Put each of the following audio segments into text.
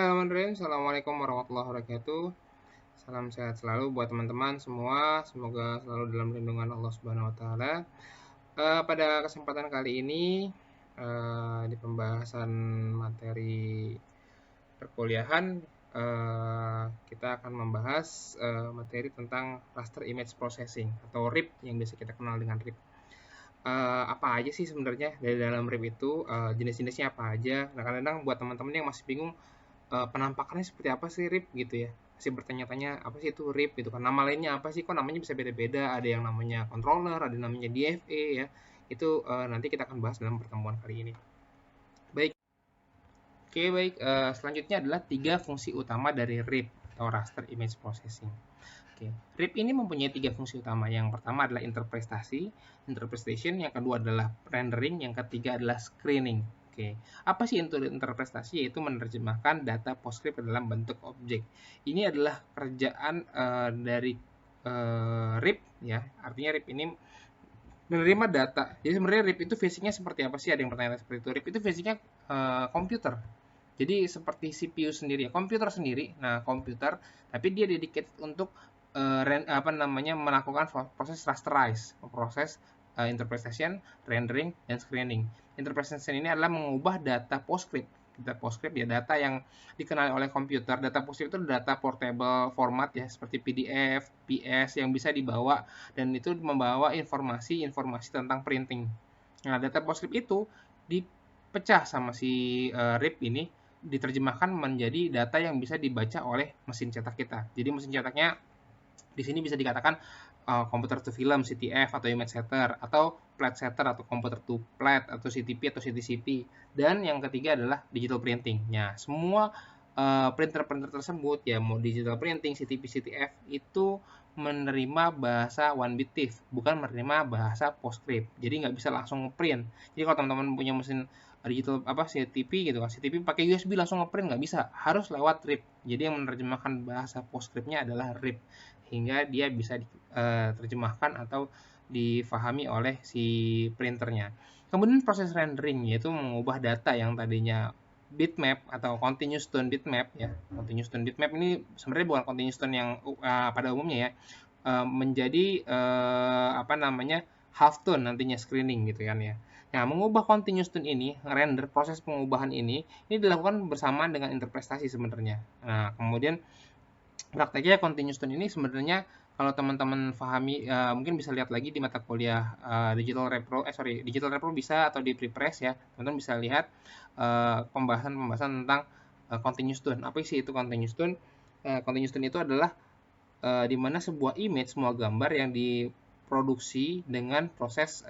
Bismillahirrahmanirrahim. Assalamualaikum warahmatullahi wabarakatuh. Salam sehat selalu buat teman-teman semua. Semoga selalu dalam lindungan Allah Subhanahu wa taala. Pada kesempatan kali ini di pembahasan materi perkuliahan kita akan membahas materi tentang raster image processing atau RIP yang biasa kita kenal dengan RIP. Apa aja sih sebenarnya dari dalam RIP itu, jenis-jenisnya apa aja. Nah, kadang-kadang buat teman-teman yang masih bingung penampakannya seperti apa sih RIP gitu ya, masih bertanya-tanya apa sih itu RIP gitu kan, nama lainnya apa sih, kok namanya bisa beda-beda, ada yang namanya controller, ada yang namanya DFA ya. Itu nanti kita akan bahas dalam pertemuan kali ini. Baik. Oke, baik. Selanjutnya adalah 3 fungsi utama dari RIP atau raster image processing. Oke, RIP ini mempunyai 3 fungsi utama. Yang pertama adalah interpretation, yang kedua adalah rendering, yang ketiga adalah screening. Oke, apa sih interpretasi? Yaitu menerjemahkan data PostScript ke dalam bentuk objek. Ini adalah kerjaan dari RIP ya. Artinya RIP ini menerima data. Jadi sebenarnya RIP itu basicnya seperti apa sih? Ada yang bertanya seperti itu. RIP itu basicnya komputer. Jadi seperti CPU sendiri, komputer sendiri. Nah, komputer, tapi dia dedicated untuk melakukan proses rasterize, proses interpretation, rendering, dan screening. Interpretation ini adalah mengubah data PostScript. Data PostScript ya data yang dikenali oleh komputer. Data PostScript itu data portable format ya, seperti PDF, PS yang bisa dibawa dan itu membawa informasi tentang printing. Nah, data PostScript itu dipecah sama si RIP ini, diterjemahkan menjadi data yang bisa dibaca oleh mesin cetak kita. Jadi mesin cetaknya di sini bisa dikatakan komputer to film CTF atau image setter, atau plate setter atau komputer to plate atau CTP atau CTCP. Dan yang ketiga adalah digital printing. Nah, semua printer-printer tersebut ya, mau digital printing, CTP, CTF itu menerima bahasa one bit TIFF, bukan menerima bahasa PostScript. Jadi nggak bisa langsung print. Jadi kalau teman-teman punya mesin digital CTP gitu kan, CTP pakai USB langsung ngeprint nggak bisa, harus lewat RIP. Jadi yang menerjemahkan bahasa PostScript-nya adalah RIP, hingga dia bisa diterjemahkan atau difahami oleh si printernya. Kemudian proses rendering, yaitu mengubah data yang tadinya bitmap atau continuous tone bitmap ya. Continuous tone bitmap ini sebenarnya bukan continuous tone yang pada umumnya ya, menjadi half tone nantinya screening gitu kan ya. Nah, mengubah continuous tone ini, render proses pengubahan ini dilakukan bersamaan dengan interpretasi sebenarnya. Nah, kemudian prakteknya continuous tone ini sebenarnya kalau teman-teman pahami mungkin bisa lihat lagi di mata kuliah Digital Repro bisa, atau di Prepress ya. Teman-teman bisa lihat pembahasan tentang continuous tone. Apa sih itu continuous tone? Continuous tone itu adalah di mana sebuah image, semua gambar yang diproduksi dengan proses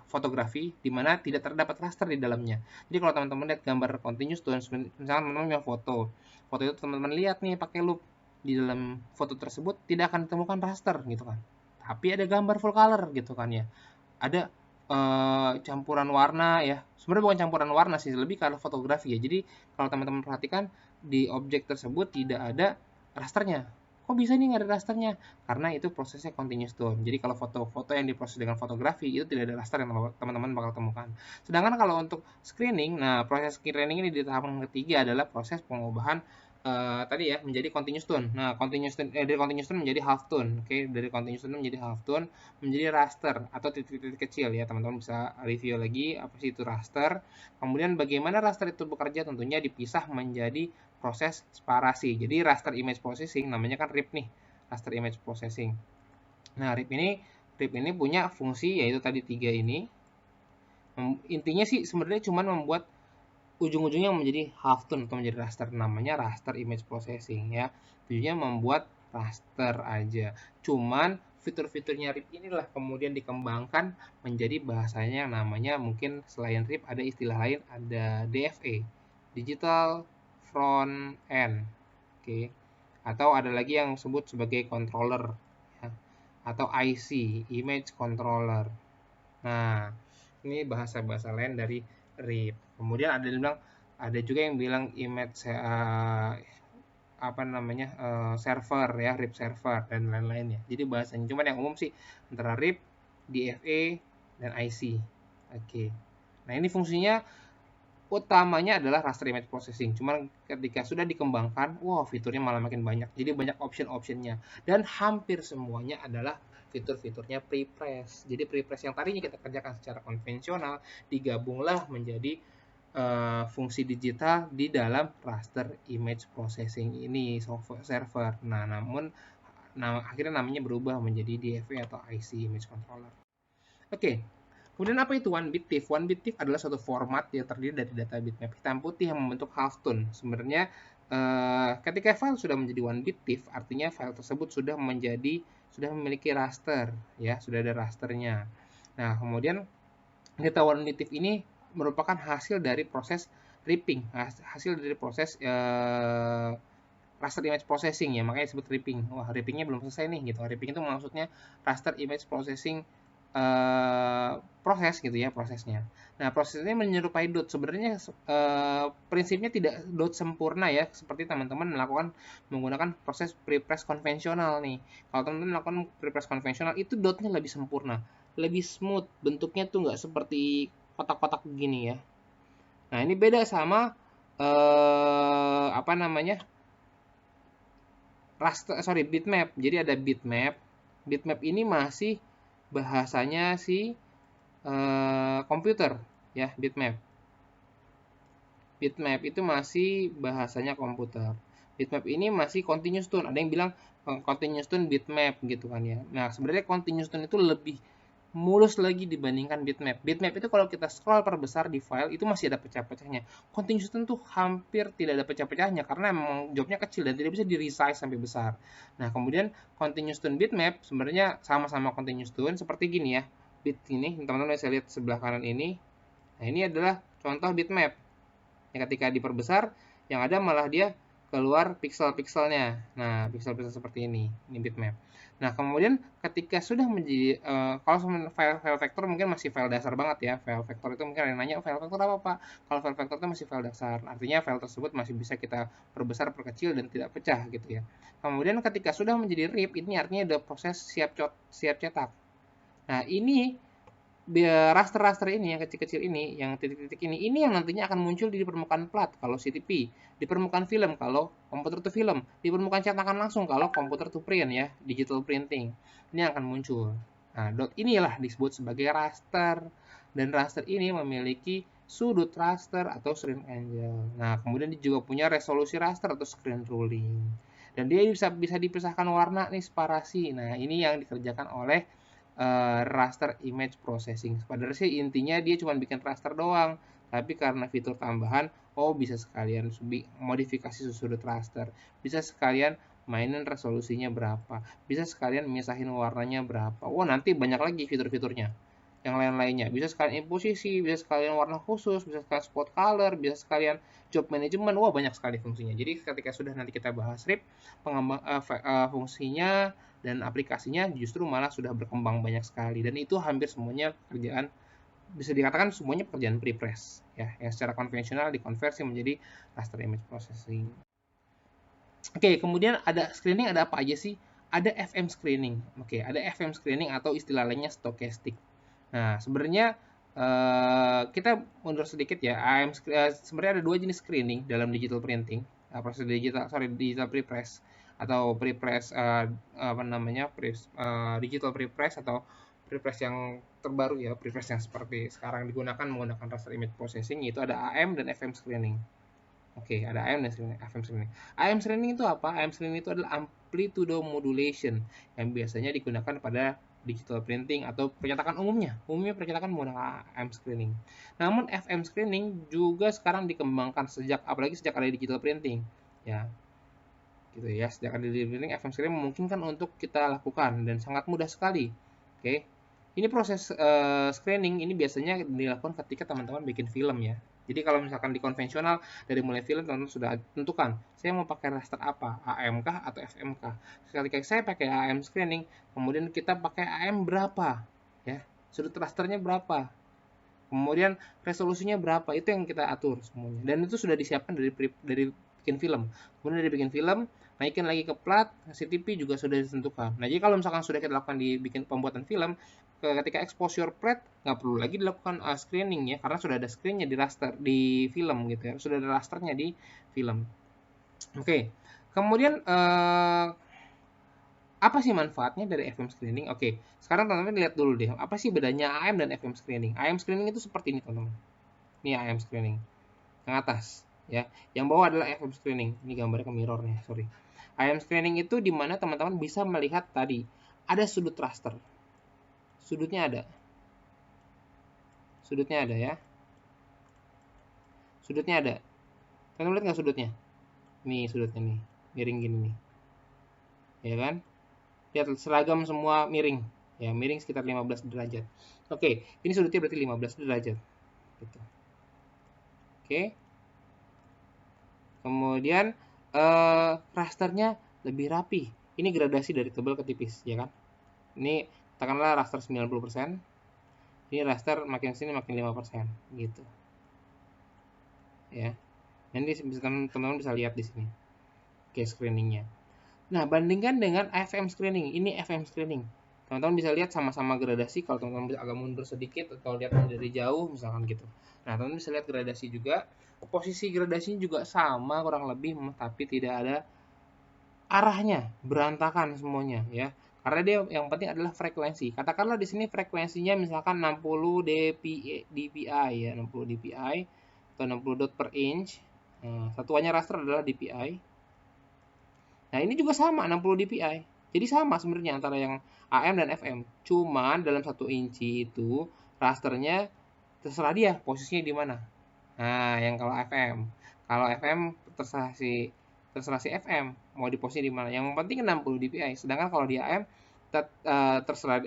fotografi di mana tidak terdapat raster di dalamnya. Jadi kalau teman-teman lihat gambar continuous tone, misalkan teman-teman punya foto itu teman-teman lihat nih pakai loop, di dalam foto tersebut tidak akan ditemukan raster gitu kan. Tapi ada gambar full color gitu kan ya. Ada campuran warna ya. Sebenarnya bukan campuran warna sih, lebih kalau fotografi ya. Jadi kalau teman-teman perhatikan di objek tersebut tidak ada rasternya. Kok bisa nih nggak ada rasternya? Karena itu prosesnya continuous tone. Jadi kalau foto-foto yang diproses dengan fotografi itu tidak ada raster yang teman-teman bakal temukan. Sedangkan kalau untuk screening, nah proses screening ini di tahapan ketiga adalah proses pengubahan tadi ya menjadi continuous tone. Nah, dari continuous tone menjadi half tone. Oke, dari continuous tone menjadi half tone menjadi raster atau titik-titik kecil ya. Teman-teman bisa review lagi apa sih itu raster. Kemudian bagaimana raster itu bekerja, tentunya dipisah menjadi proses separasi. Jadi raster image processing namanya kan RIP nih, raster image processing. Nah, RIP ini punya fungsi yaitu tadi 3 ini. Intinya sih sebenarnya cuma membuat ujung-ujungnya menjadi half tone atau menjadi raster, namanya raster image processing ya. Tujuannya membuat raster aja. Cuman fitur-fiturnya RIP inilah kemudian dikembangkan menjadi bahasanya yang namanya, mungkin selain RIP ada istilah lain, ada DFA, Digital Front End. Oke. Atau ada lagi yang disebut sebagai controller ya. Atau IC, Image Controller. Nah, ini bahasa-bahasa lain dari RIP. Kemudian ada juga yang bilang image server ya, RIP server dan lain-lainnya. Jadi bahasanya cuman yang umum sih antara RIP, DFA, dan IC. Oke. Nah, ini fungsinya utamanya adalah raster image processing. Cuman ketika sudah dikembangkan, wow, fiturnya malah makin banyak. Jadi banyak option-optionnya. Dan hampir semuanya adalah fitur-fiturnya prepress. Jadi prepress yang tadinya kita kerjakan secara konvensional digabunglah menjadi fungsi digital di dalam raster image processing ini software server. Nah, namun akhirnya namanya berubah menjadi DFA atau IC image controller. Oke, kemudian apa itu one bit TIFF? One bit TIFF adalah suatu format yang terdiri dari data bitmap hitam putih yang membentuk halftone. Sebenarnya ketika file sudah menjadi one bit TIFF, artinya file tersebut sudah memiliki raster, ya, sudah ada rasternya. Nah, kemudian data one bit TIFF ini merupakan hasil dari proses ripping, hasil dari proses raster image processing, ya, makanya disebut ripping. Wah, rippingnya belum selesai nih gitu. Ripping itu maksudnya raster image processing proses gitu ya, prosesnya. Nah, prosesnya menyerupai dot. Sebenarnya prinsipnya tidak dot sempurna ya, seperti teman-teman menggunakan proses prepress konvensional nih. Kalau teman-teman melakukan prepress konvensional itu dotnya lebih sempurna, lebih smooth, bentuknya tuh nggak seperti kotak-kotak begini ya. Nah, ini beda sama apa namanya, bitmap. Jadi ada bitmap. Bitmap ini masih bahasanya si komputer, ya, bitmap. Bitmap itu masih bahasanya komputer. Bitmap ini masih continuous tune. Ada yang bilang continuous tune bitmap gitu kan ya. Nah, sebenarnya continuous tune itu lebih mulus lagi dibandingkan bitmap. Bitmap itu kalau kita scroll perbesar di file itu masih ada pecah-pecahnya. Continuous tune tuh hampir tidak ada pecah-pecahnya karena memang jobnya kecil dan tidak bisa di resize sampai besar. Nah, kemudian continuous tune bitmap sebenarnya sama-sama continuous tune seperti gini ya. Bit ini, teman-teman bisa lihat sebelah kanan ini. Nah, ini adalah contoh bitmap. Yang ketika diperbesar, yang ada malah dia keluar pixel-pixelnya. Nah, pixel-pixel seperti ini bitmap. Nah, kemudian ketika sudah menjadi, kalau file vektor mungkin masih file dasar banget ya. File vektor itu mungkin ada yang nanya, file vektor apa, Pak? Kalau file vektor itu masih file dasar. Artinya file tersebut masih bisa kita perbesar, perkecil, dan tidak pecah gitu ya. Kemudian ketika sudah menjadi RIP, ini artinya ada proses siap cetak. Nah, ini raster-raster ini yang kecil-kecil ini, yang titik-titik ini yang nantinya akan muncul di permukaan plat kalau CTP, di permukaan film kalau komputer to film, di permukaan cetakan langsung kalau komputer to print ya, digital printing. Ini akan muncul. Nah, dot inilah disebut sebagai raster dan raster ini memiliki sudut raster atau screen angle. Nah, kemudian dia juga punya resolusi raster atau screen ruling. Dan dia bisa dipisahkan warna nih separasi. Nah, ini yang dikerjakan oleh raster image processing. Padahal sih intinya dia cuma bikin raster doang, tapi karena fitur tambahan, bisa sekalian modifikasi sudut raster, bisa sekalian mainin resolusinya berapa, bisa sekalian misahin warnanya berapa. Nanti banyak lagi fitur-fiturnya. Yang lain-lainnya, bisa sekalian imposisi, bisa sekalian warna khusus, bisa sekalian spot color, bisa sekalian job management. Banyak sekali fungsinya. Jadi ketika sudah nanti kita bahas RIP, fungsinya dan aplikasinya justru malah sudah berkembang banyak sekali, dan itu hampir semuanya pekerjaan, bisa dikatakan semuanya pekerjaan prepress ya, yang secara konvensional dikonversi menjadi raster image processing. Oke, kemudian ada screening, ada apa aja sih? Ada FM screening. Oke, ada FM screening atau istilah lainnya stochastic. Nah, sebenarnya kita mundur sedikit ya. Sebenarnya ada dua jenis screening dalam digital printing. Proses digital prepress atau prepress digital prepress atau prepress yang terbaru ya, prepress yang seperti sekarang digunakan menggunakan raster image processing, yaitu ada AM dan FM screening. Oke, ada AM dan FM screening. AM screening itu apa? AM screening itu adalah amplitude modulation yang biasanya digunakan pada digital printing atau percetakan umumnya. Umumnya percetakan menggunakan AM screening. Namun FM screening juga sekarang dikembangkan apalagi sejak ada digital printing. Ya, gitu ya. Sejak ada digital printing, FM screening memungkinkan untuk kita lakukan dan sangat mudah sekali. Oke. Ini proses screening ini biasanya dilakukan ketika teman-teman bikin film ya. Jadi kalau misalkan di konvensional dari mulai film teman-teman sudah tentukan saya mau pakai raster apa, AM kah atau FM kah. Ketika saya pakai AM screening, kemudian kita pakai AM berapa, ya, sudut rasternya berapa, kemudian resolusinya berapa, itu yang kita atur semuanya. Dan itu sudah disiapkan dari bikin film. Kemudian dari bikin film, naikin lagi ke plat, CTP juga sudah ditentukan. Nah, jadi kalau misalkan sudah kita lakukan di bikin pembuatan film, ketika exposure plate nggak perlu lagi dilakukan screening ya, karena sudah ada screennya di raster di film gitu ya, sudah ada rasternya di film. Oke, kemudian apa sih manfaatnya dari FM screening? Oke, sekarang teman-teman lihat dulu deh, apa sih bedanya AM dan FM screening? AM screening itu seperti ini teman-teman. Ini AM screening yang atas ya, yang bawah adalah FM screening. Ini gambarnya ke mirror nih, sorry. AM screening itu dimana teman-teman bisa melihat tadi ada sudut raster, sudutnya ada, ya, sudutnya ada. Teman-teman lihat nggak sudutnya? Nih sudutnya nih, miring gini nih, ya kan? Lihat seragam semua miring, ya miring sekitar 15 derajat. Oke, ini sudutnya berarti 15 derajat, gitu. Oke. Kemudian rasternya lebih rapi. Ini gradasi dari tebal ke tipis, ya kan? Ini katakanlah raster 90%. Ini raster makin sini makin 5%, gitu. Ya. Nanti teman-teman bisa lihat di sini. Oke, screeningnya. Nah, bandingkan dengan FM screening. Ini FM screening. Teman-teman bisa lihat sama-sama gradasi. Kalau teman-teman bisa agak mundur sedikit atau lihat dari jauh, misalkan gitu. Nah, teman-teman bisa lihat gradasi juga. Posisi gradasinya juga sama kurang lebih, tapi tidak ada arahnya, berantakan semuanya ya. Karena dia yang penting adalah frekuensi. Katakanlah di sini frekuensinya misalkan 60 dpi ya, 60 dpi atau 60 dot per inch. Nah, satuannya raster adalah dpi. Nah, ini juga sama 60 dpi. Jadi sama sebenarnya antara yang AM dan FM. Cuman dalam 1 inci itu rasternya terserah dia posisinya di mana. Nah, yang kalau FM. Kalau FM terserah si FM mau di posisi di mana. Yang penting 60 dpi. Sedangkan kalau di AM terserah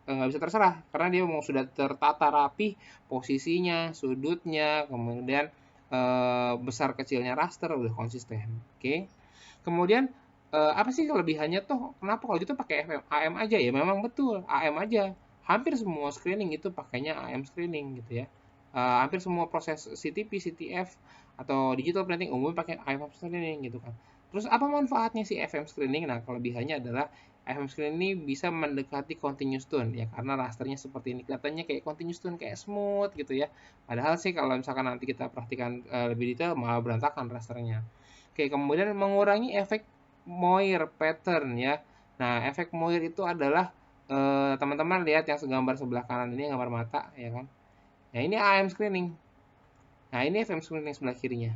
nggak bisa terserah karena dia mau sudah tertata rapi posisinya, sudutnya, kemudian besar kecilnya raster udah konsisten. Oke. Kemudian apa sih kelebihannya toh? Kenapa kalau gitu pakai FM AM aja ya? Memang betul AM aja. Hampir semua screening itu pakainya AM screening gitu ya. Hampir semua proses CTP, CTF atau digital printing umumnya pakai AM screening gitu kan. Terus apa manfaatnya si FM screening? Nah, kelebihannya adalah FM screening ini bisa mendekati continuous tone ya, karena rasternya seperti ini kelihatannya kayak continuous tone, kayak smooth gitu ya. Padahal sih kalau misalkan nanti kita perhatikan lebih detail malah berantakan rasternya. Oke, kemudian mengurangi efek Moir pattern ya. Nah, efek Moir itu adalah teman-teman lihat yang segambar sebelah kanan ini gambar mata ya kan. Nah, ini AM screening. Nah, ini FM screening sebelah kirinya.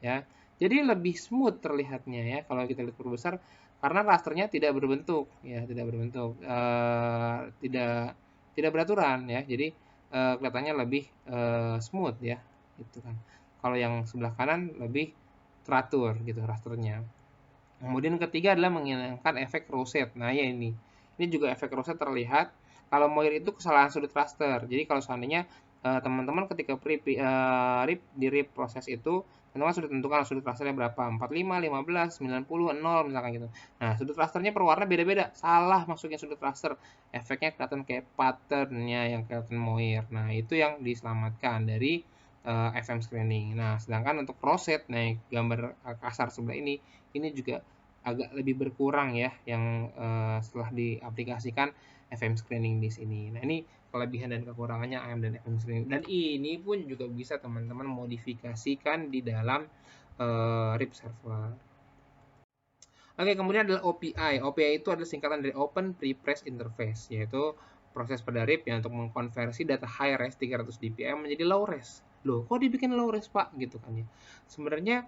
Ya. Jadi lebih smooth terlihatnya ya kalau kita lihat perbesar karena rasternya tidak berbentuk ya, tidak berbentuk. Tidak beraturan ya. Jadi kelihatannya lebih smooth ya, gitu kan. Kalau yang sebelah kanan lebih teratur gitu rasternya. Kemudian ketiga adalah menghilangkan efek rosette. Nah, ya ini. Ini juga efek rosette terlihat kalau Moir itu kesalahan sudut raster. Jadi kalau seandainya teman-teman ketika di rip proses itu, teman-teman sudah tentukan sudut rasternya berapa, 45, 15, 90, 0 misalkan gitu. Nah, sudut rasternya per warna beda-beda. Salah masuknya sudut raster. Efeknya kelihatan kayak patternnya yang kelihatan Moir. Nah, itu yang diselamatkan dari FM screening. Nah, sedangkan untuk rosette, nah gambar kasar sebelah ini juga agak lebih berkurang ya yang setelah diaplikasikan FM screening di sini. Nah, ini kelebihan dan kekurangannya AM dan FM screening. Dan ini pun juga bisa teman-teman modifikasikan di dalam RIP server. Oke, kemudian adalah OPI. OPI itu adalah singkatan dari Open Prepress Interface, yaitu proses pada RIP yang untuk mengkonversi data high res 300 dpi menjadi low res. Loh, kok dibikin low res, Pak? Gitu kan ya. Sebenarnya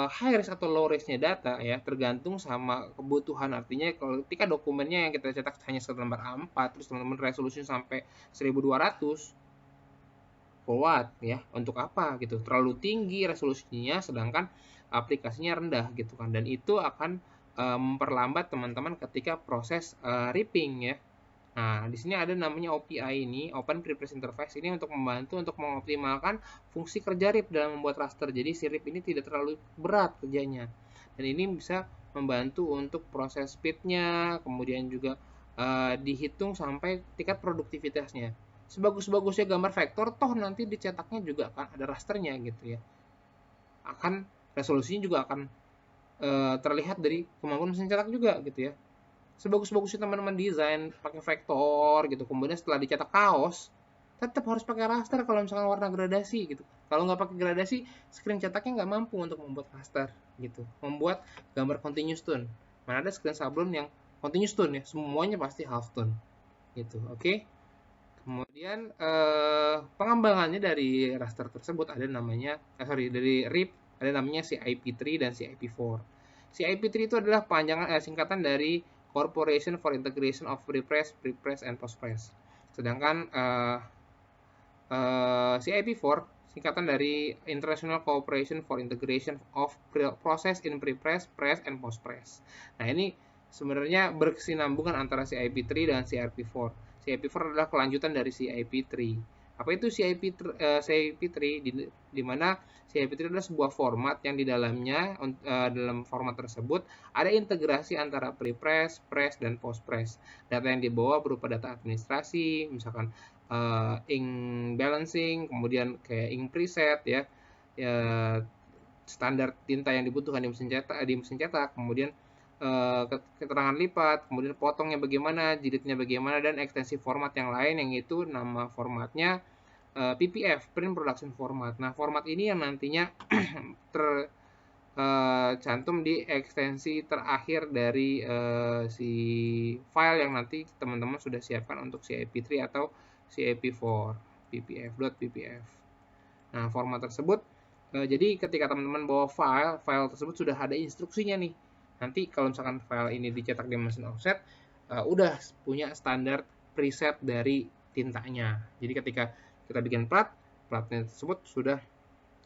high res atau low resnya data ya tergantung sama kebutuhan. Artinya kalau ketika dokumennya yang kita cetak hanya selembar A4 terus teman-teman resolusinya sampai 1200 watt ya, untuk apa gitu, terlalu tinggi resolusinya sedangkan aplikasinya rendah gitu kan, dan itu akan memperlambat teman-teman ketika proses ripping ya. Nah, di sini ada namanya OPI ini, Open Prepress Interface, ini untuk membantu untuk mengoptimalkan fungsi kerja RIP dalam membuat raster. Jadi si RIP ini tidak terlalu berat kerjanya. Dan ini bisa membantu untuk proses speednya, kemudian juga dihitung sampai tingkat produktivitasnya. Sebagus-bagusnya gambar vektor, toh nanti dicetaknya juga akan ada rasternya gitu ya. Resolusinya juga akan terlihat dari kemampuan mesin cetak juga gitu ya. sebagus-bagusnya teman-teman desain pakai vektor gitu, kemudian setelah dicetak kaos tetap harus pakai raster kalau misalkan warna gradasi gitu. Kalau nggak pakai gradasi, screen cetaknya nggak mampu untuk membuat raster gitu, membuat gambar continuous tone. Mana ada screen sablon yang continuous tone ya, semuanya pasti half tone gitu. Oke. Kemudian pengembangannya dari raster tersebut ada namanya, dari RIP ada namanya CIP3 dan CIP4. CIP3 itu adalah panjangan singkatan dari Corporation for Integration of Prepress, Prepress, and Postpress. Sedangkan CIP4 singkatan dari International Cooperation for Integration of Process in Prepress, Press, and Postpress. Nah, ini sebenarnya berkesinambungan antara CIP3 dan CIP4. CIP4 adalah kelanjutan dari CIP3. Apa itu CIP3? Di mana CIP3 adalah sebuah format yang di dalamnya, dalam format tersebut ada integrasi antara prepress, press, dan postpress. Data yang dibawa berupa data administrasi, misalkan ink balancing, kemudian kayak ink preset ya, ya standar tinta yang dibutuhkan di mesin cetak, kemudian keterangan lipat, kemudian potongnya bagaimana, jilidnya bagaimana, dan ekstensi format yang lain yang itu nama formatnya PPF, Print Production Format. Nah, format ini yang nantinya tercantum di ekstensi terakhir dari si file yang nanti teman-teman sudah siapkan untuk CIP3 atau CIP4, ppf.ppf. Nah, format tersebut, jadi ketika teman-teman bawa file tersebut sudah ada instruksinya nih. Nanti kalau misalkan file ini dicetak di mesin offset, udah punya standar preset dari tintanya. Jadi ketika kita bikin platnya tersebut sudah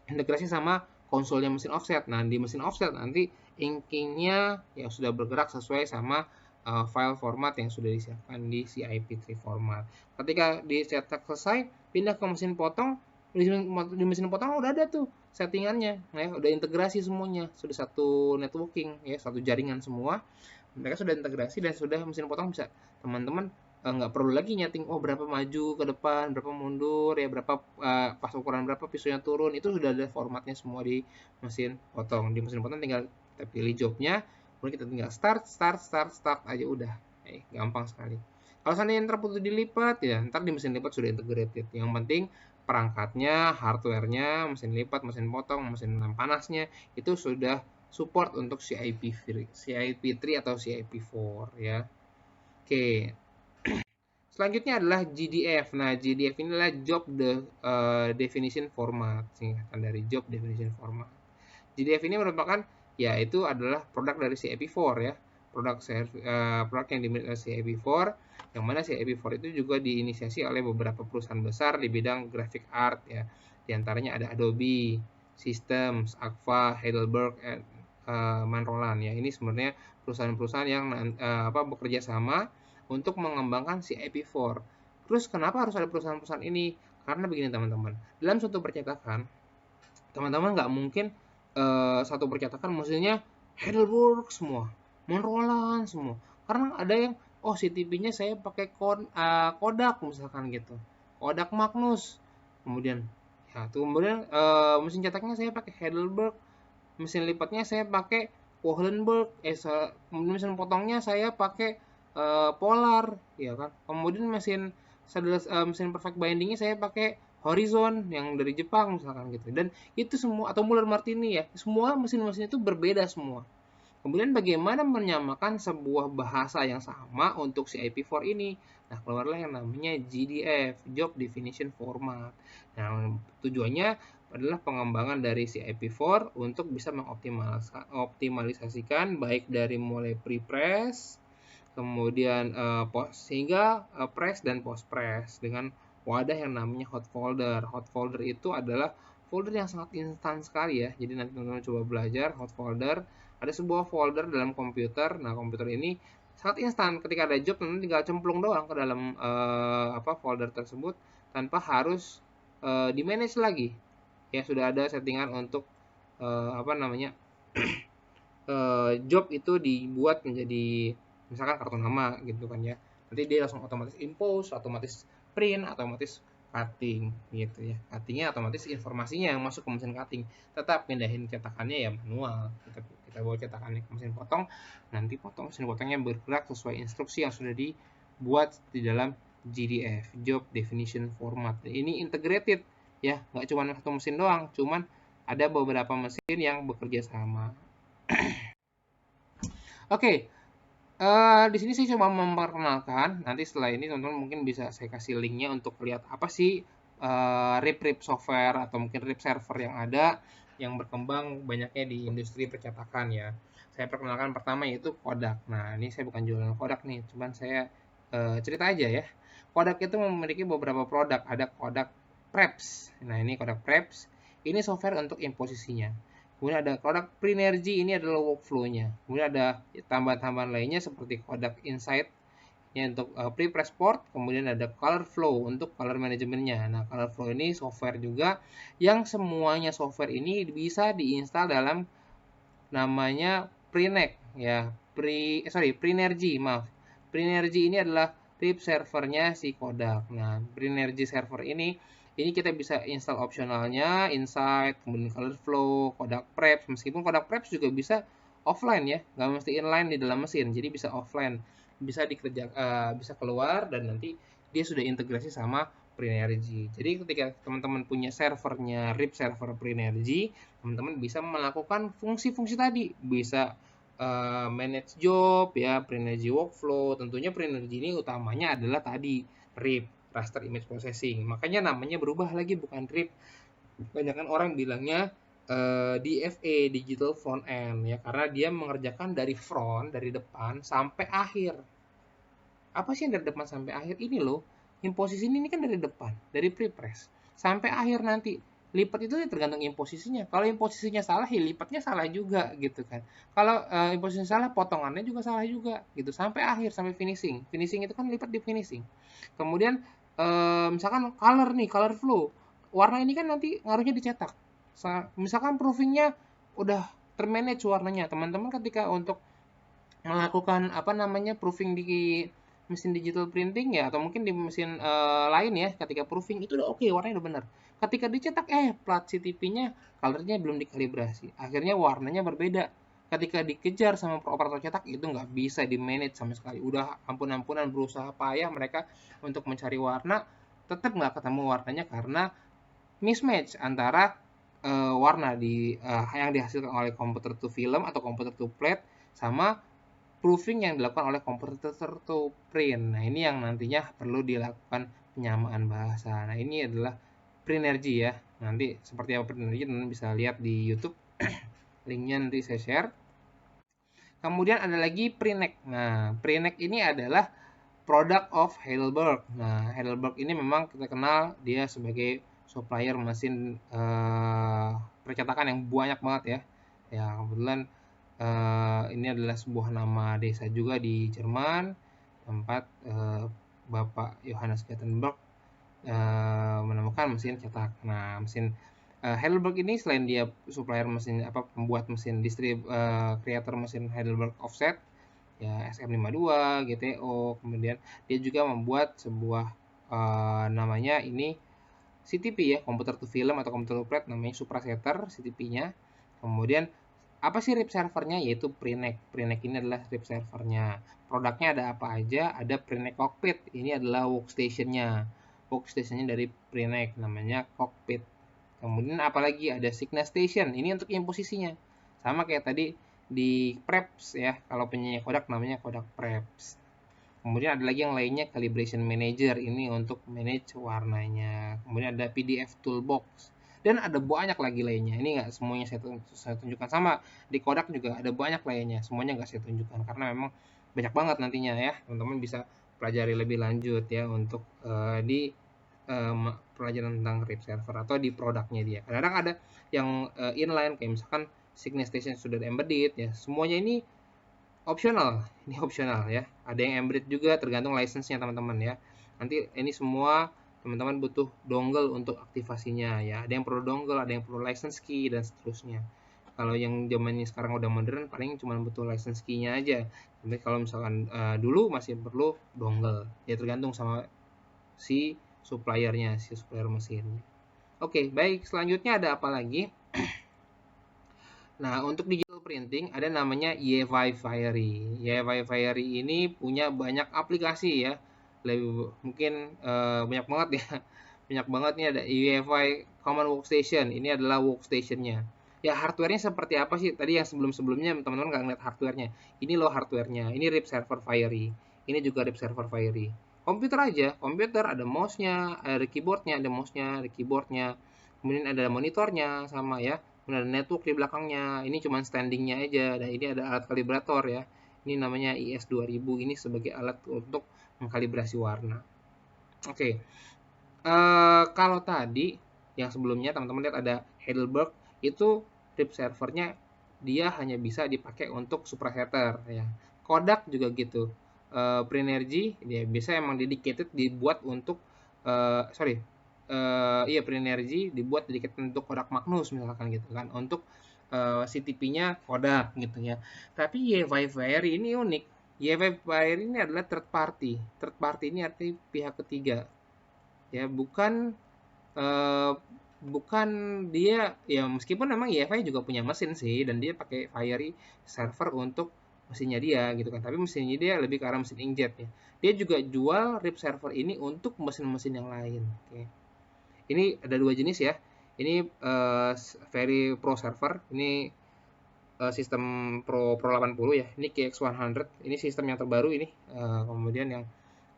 integrasi sama konsolnya mesin offset. Nah, di mesin offset nanti inkingnya ya sudah bergerak sesuai sama file format yang sudah disiapkan di CIP3 format. Ketika dicetak selesai, pindah ke mesin potong. Di mesin potong udah ada tuh settingannya, ya udah integrasi semuanya, sudah satu networking ya, satu jaringan semua. Mereka sudah integrasi dan sudah mesin potong bisa teman-teman nggak perlu lagi nyeting berapa maju ke depan, berapa mundur ya, berapa pas ukuran berapa pisaunya turun, itu sudah ada formatnya semua di mesin potong. Di mesin potong tinggal kita pilih jobnya, kemudian kita tinggal start aja udah, gampang sekali. Kalau seandainya ntar butuh dilipat ya, ntar di mesin lipat sudah integrated. Yang penting perangkatnya, hardware-nya, mesin lipat, mesin potong, mesin panasnya itu sudah support untuk CIP3 atau CIP4 ya. Oke. Selanjutnya adalah GDF. Nah, GDF ini adalah Definition Format, singkatan dari Job Definition Format. GDF ini merupakan, ya itu adalah produk dari CIP4 ya, produk yang dimiliki oleh CIP4, yang mana CIP4 itu juga diinisiasi oleh beberapa perusahaan besar di bidang graphic art ya, diantaranya ada Adobe, Systems, Agfa, Heidelberg, Manroland ya. Ini sebenarnya perusahaan-perusahaan yang bekerja sama untuk mengembangkan CIP4. Terus kenapa harus ada perusahaan-perusahaan ini? Karena begini teman-teman, dalam suatu percetakan teman-teman nggak mungkin satu percetakan mesinnya Heidelberg semua, Manroland semua. Karena ada yang CTP-nya saya pakai Kodak misalkan gitu, Kodak Magnus. Kemudian mesin cetaknya saya pakai Heidelberg, mesin lipatnya saya pakai Wallenberg, mesin potongnya saya pakai Polar, ya kan. Kemudian mesin perfect bindingnya saya pakai Horizon yang dari Jepang misalkan gitu. Dan itu semua, atau Muller Martini ya, semua mesin-mesin itu berbeda semua. Kemudian bagaimana menyamakan sebuah bahasa yang sama untuk si IP4 ini? Nah, keluarlah yang namanya GDF, Job Definition Format. Nah, tujuannya adalah pengembangan dari si IP4 untuk bisa mengoptimalisasikan baik dari mulai pre-press, kemudian sehingga press dan post press dengan wadah yang namanya hot folder. Hot folder itu adalah folder yang sangat instan sekali ya. Jadi nanti teman-teman coba belajar hot folder. Ada sebuah folder dalam komputer. Nah, komputer ini sangat instan. Ketika ada job, teman-teman tinggal cemplung doang ke dalam folder tersebut tanpa harus di manage lagi. Ya, sudah ada settingan untuk job itu dibuat menjadi misalkan kartu nama gitu kan ya, nanti dia langsung otomatis impose, otomatis print, otomatis cutting gitu ya. Cuttingnya otomatis informasinya yang masuk ke mesin cutting, tetap pindahin cetakannya ya manual, kita kita bawa cetakannya ke mesin potong, nanti mesin potongnya bergerak sesuai instruksi yang sudah dibuat di dalam JDF, Job Definition Format. Ini integrated ya, nggak cuma satu mesin doang, cuman ada beberapa mesin yang bekerja sama. Oke, di sini saya coba memperkenalkan. Nanti setelah ini teman-teman mungkin bisa saya kasih linknya untuk lihat apa sih RIP software atau mungkin RIP server yang ada yang berkembang banyaknya di industri percetakan ya. Saya perkenalkan pertama yaitu Kodak. Nah, ini saya bukan jualan Kodak nih, cuman saya cerita aja ya. Kodak itu memiliki beberapa produk. Ada Kodak Preps. Nah, ini Kodak Preps. Ini software untuk imposisinya. Kemudian ada Kodak Prinergy, ini adalah workflow-nya. Kemudian ada tambahan-tambahan lainnya seperti Kodak Insight ya untuk pre-press port. Kemudian ada Color Flow untuk color manajemennya. Nah, Color Flow ini software juga yang semuanya software ini bisa diinstal dalam namanya Prinergy ya. Prinergy, maaf. Prinergy ini adalah RIP servernya si Kodak. Nah, Prinergy server ini kita bisa install opsionalnya, Insight, kemudian Color Flow, Kodak Preps. Meskipun Kodak Preps juga bisa offline ya, nggak mesti inline di dalam mesin. Jadi bisa offline, bisa bisa keluar dan nanti dia sudah integrasi sama Prinergy. Jadi ketika teman-teman punya servernya RIP server Prinergy, teman-teman bisa melakukan fungsi-fungsi tadi, bisa manage job ya, Prinergy workflow. Tentunya Prinergy ini utamanya adalah tadi RIP, raster image processing. Makanya namanya berubah lagi, bukan RIP. Kebanyakan orang bilangnya DFA, digital front end ya, karena dia mengerjakan dari front, dari depan sampai akhir. Apa sih yang dari depan sampai akhir? Ini loh, imposisi ini kan dari depan, dari prepress sampai akhir nanti. Lipat itu tergantung imposisinya. Kalau imposisinya salah, ya lipatnya salah juga gitu kan. Kalau imposisinya salah, potongannya juga salah juga gitu sampai akhir, sampai finishing. Finishing itu kan lipat di finishing. Kemudian misalkan color nih, color flow. Warna ini kan nanti ngaruhnya dicetak. Misalkan proofingnya udah termanage warnanya. Teman-teman ketika untuk melakukan apa namanya proofing di mesin digital printing ya, atau mungkin di mesin lain ya, ketika proofing itu udah oke, warnanya udah benar. Ketika dicetak plat CTP-nya colornya belum dikalibrasi, akhirnya warnanya berbeda. Ketika dikejar sama operator cetak itu nggak bisa di manage sama sekali. Udah ampun-ampunan berusaha payah mereka untuk mencari warna, tetap nggak ketemu warnanya karena mismatch antara warna yang dihasilkan oleh komputer to film atau komputer to plate sama proofing yang dilakukan oleh komputer to print. Nah, ini yang nantinya perlu dilakukan penyamaan bahasa. Nah, ini adalah Prinergy ya. Nanti seperti apa Prinergy teman bisa lihat di YouTube. Linknya nanti saya share. Kemudian ada lagi Prinek. Nah, Prinek ini adalah product of Heidelberg. Nah, Heidelberg ini memang kita kenal dia sebagai supplier mesin percetakan yang banyak banget ya. Ya, kebetulan ini adalah sebuah nama desa juga di Jerman, tempat Bapak Johannes Gutenberg menemukan mesin cetak. Nah, mesin Heidelberg ini selain dia supplier mesin pembuat mesin creator mesin Heidelberg offset ya, SM52, GTO, kemudian dia juga membuat sebuah namanya ini CTP ya, komputer to film atau komputer to plate, namanya Suprasetter CTP-nya. Kemudian apa sih RIP servernya? Yaitu Prinek. Prinek ini adalah RIP servernya. Produknya ada apa aja? Ada Prinek Cockpit. Ini adalah workstation-nya. Workstation-nya dari Prinek, namanya Cockpit. Kemudian apalagi ada Signal Station. Ini untuk imposisinya. Sama kayak tadi di Preps ya. Kalau penyanyi Kodak namanya Kodak Preps. Kemudian ada lagi yang lainnya Calibration Manager. Ini untuk manage warnanya. Kemudian ada PDF Toolbox. Dan ada banyak lagi lainnya. Ini nggak semuanya saya tunjukkan. Sama di Kodak juga ada banyak lainnya. Semuanya nggak saya tunjukkan karena memang banyak banget nantinya ya. Teman-teman bisa pelajari lebih lanjut ya untuk di pelajaran tentang RIP server atau di produknya dia. Kadang-kadang ada yang inline kayak misalkan Signal Station sudah embedded ya. Semuanya ini opsional. Ini opsional ya. Ada yang embedded juga tergantung license-nya teman-teman ya. Nanti ini semua teman-teman butuh dongle untuk aktivasinya ya. Ada yang perlu dongle, ada yang perlu license key dan seterusnya. Kalau yang zaman ini sekarang udah modern paling cuma butuh license key-nya aja. Tapi kalau misalkan dulu masih perlu dongle. Ya tergantung sama si suppliernya, si supplier mesin. Oke, baik. Selanjutnya ada apa lagi? Nah, untuk digital printing ada namanya EFI Fiery. EFI Fiery ini punya banyak aplikasi ya. Mungkin banyak banget ya. Banyak banget nih, ada EFI Common Workstation. Ini adalah workstation-nya. Ya hardware-nya seperti apa sih? Tadi yang sebelum-sebelumnya teman-teman nggak ngeliat hardware-nya. Ini loh hardware-nya. Ini RIP server Fiery. Ini juga RIP server Fiery. Komputer aja, komputer ada mouse-nya, ada keyboard-nya, ada mouse-nya, ada keyboard-nya. Kemudian ada monitornya sama ya. Kemudian ada network di belakangnya. Ini cuma standingnya aja. Dan ini ada alat kalibrator ya. Ini namanya IS2000. Ini sebagai alat untuk mengkalibrasi warna. Oke. Kalau tadi yang sebelumnya teman-teman lihat ada Heidelberg, itu RIP servernya dia hanya bisa dipakai untuk superheater ya. Kodak juga gitu. Prenergy dia bisa emang dedicated dibuat untuk iya Prenergy dibuat dedicated untuk Kodak Magnus misalkan gitu kan, untuk CTP-nya Kodak gitu ya. Tapi EFI Fiery ini unik. EFI Fiery ini adalah third party. Third party ini artinya pihak ketiga ya, eh, bukan dia ya, meskipun memang EFI juga punya mesin sih dan dia pakai Fiery server untuk mesinnya dia gitu kan, tapi mesinnya dia lebih ke arah mesin inkjet ya. Dia juga jual RIP server ini untuk mesin-mesin yang lain. Oke. Ini ada dua jenis ya. Ini Fiery Pro server, ini sistem Pro 80 ya. Ini KX100, ini sistem yang terbaru ini. Kemudian yang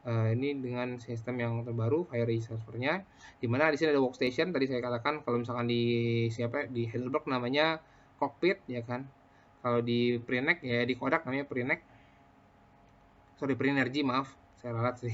ini dengan sistem yang terbaru Fiery servernya, dimana di sini ada workstation. Tadi saya katakan kalau misalkan di Heidelberg namanya cockpit ya kan, kalau di Prenek ya, di Kodak namanya Prenek, Prenergy, maaf saya ralat sih,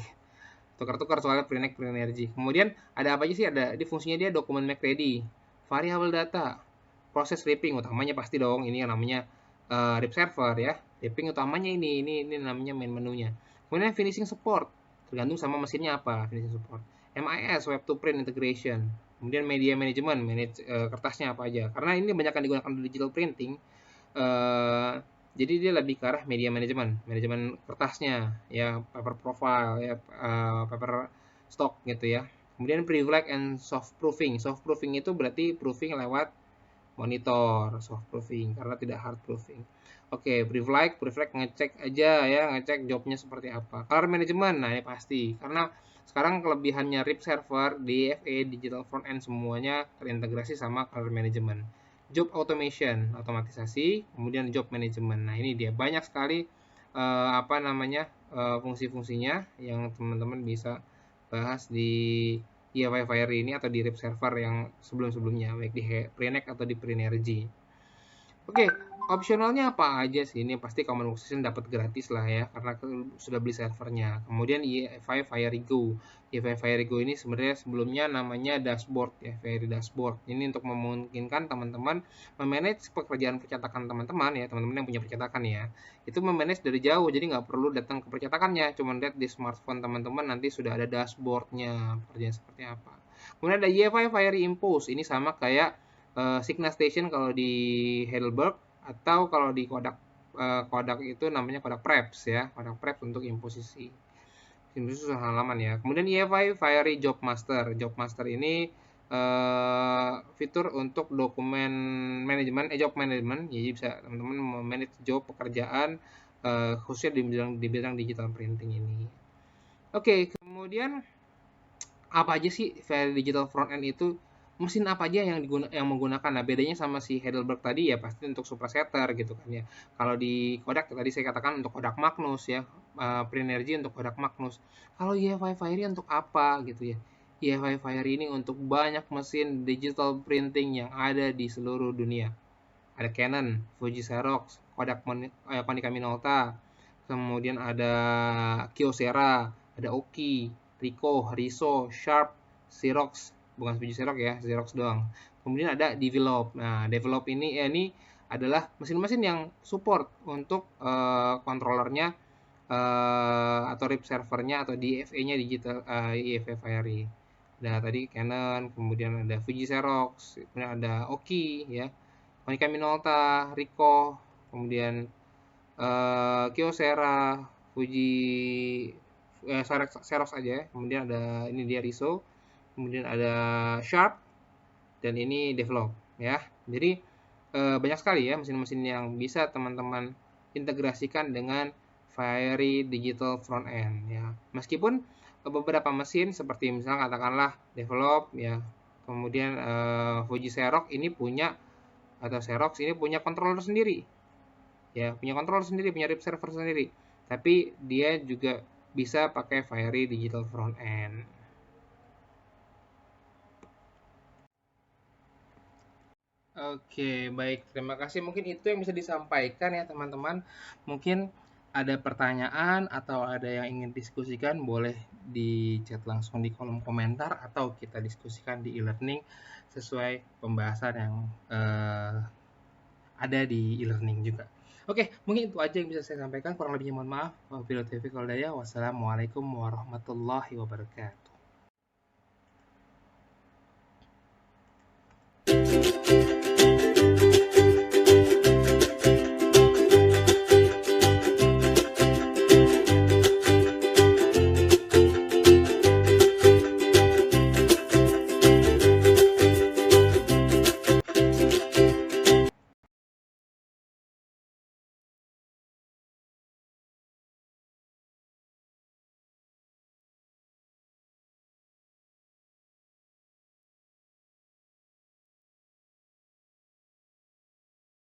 tukar-tukar soalnya Prenergy. Kemudian ada apa aja sih? Ada di fungsinya dia dokumen make ready, variable data, proses ripping utamanya pasti dong, ini yang namanya RIP server ya. Ripping utamanya ini namanya main menunya. Kemudian finishing support, tergantung sama mesinnya apa finishing support. MIS, web to print integration. Kemudian media management, kertasnya apa aja. Karena ini banyak yang digunakan di digital printing, jadi dia lebih ke arah media manajemen, manajemen kertasnya ya, paper profile ya, paper stock gitu ya. Kemudian pre-flag and soft proofing. Soft proofing itu berarti proofing lewat monitor, soft proofing karena tidak hard proofing. Oke, pre-flag ngecek aja ya, ngecek jobnya seperti apa. Color management, nah ini pasti karena sekarang kelebihannya RIP server, DFA, digital front end semuanya terintegrasi sama color management. Job automation, otomatisasi, kemudian job management. Nah, ini dia banyak sekali fungsi-fungsinya yang teman-teman bisa bahas di EFI Fiery ini atau di RIP server yang sebelum-sebelumnya, baik di Prenek atau di Prenergy. Oke, opsionalnya apa aja sih? Ini pasti Common Workstation dapat gratis lah ya, karena sudah beli servernya. Kemudian EFI Fiery Go. EFI Fiery Go ini sebenarnya sebelumnya namanya dashboard ya, Fiery Dashboard. Ini untuk memungkinkan teman-teman memanage pekerjaan percetakan teman-teman ya, teman-teman yang punya percetakan ya. Itu memanage dari jauh, jadi nggak perlu datang ke percetakannya, cuma lihat di smartphone teman-teman nanti sudah ada dashboardnya, pekerjaan seperti apa. Kemudian ada EFI Fiery Impulse, ini sama kayak Signa Station kalau di Heidelberg, atau kalau di Kodak itu namanya Kodak Preps ya, Kodak Preps untuk imposisi halaman ya. Kemudian EFI Fiery Job Master. Job Master ini fitur untuk dokumen manajemen, job management. Jadi bisa teman-teman memanage job pekerjaan khususnya di bidang digital printing ini. Oke, kemudian apa aja sih Fiery Digital Front End itu? Mesin apa aja yang menggunakan? Nah, bedanya sama si Heidelberg tadi ya pasti untuk supersetter gitu kan ya. Kalau di Kodak tadi saya katakan untuk Kodak Magnus ya, Prenergy untuk Kodak Magnus. Kalau EFI Fiery untuk apa gitu ya? EFI Fiery ini untuk banyak mesin digital printing yang ada di seluruh dunia. Ada Canon, Fuji Xerox, Konica Minolta, kemudian ada Kyocera, ada Oki, Ricoh, Riso, Sharp, Xerox, bukan Fuji Xerox ya, Xerox doang. Kemudian ada Develop. Nah, Develop ini adalah mesin-mesin yang support untuk controllernya atau RIP servernya atau DFA-nya digital EFI Fiery. Ada tadi Canon, kemudian ada Fuji Xerox, kemudian ada Oki ya, Konica Minolta, Ricoh, kemudian Kyocera, Fuji, Xerox aja ya. Kemudian ada ini dia Riso, kemudian ada Sharp, dan ini Develop ya. Jadi banyak sekali ya mesin-mesin yang bisa teman-teman integrasikan dengan Fiery Digital Front End ya. Meskipun beberapa mesin seperti misalnya katakanlah Develop ya, kemudian Fuji Xerox ini punya atau Xerox ini punya controller sendiri ya, punya controller sendiri, punya RIP server sendiri. Tapi dia juga bisa pakai Fiery Digital Front End. Oke, baik. Terima kasih. Mungkin itu yang bisa disampaikan ya, teman-teman. Mungkin ada pertanyaan atau ada yang ingin diskusikan, boleh di chat langsung di kolom komentar atau kita diskusikan di e-learning sesuai pembahasan yang ada di e-learning juga. Oke, mungkin itu aja yang bisa saya sampaikan. Kurang lebihnya mohon maaf. Wabillahi taufiq wal hidayah. Wassalamualaikum warahmatullahi wabarakatuh.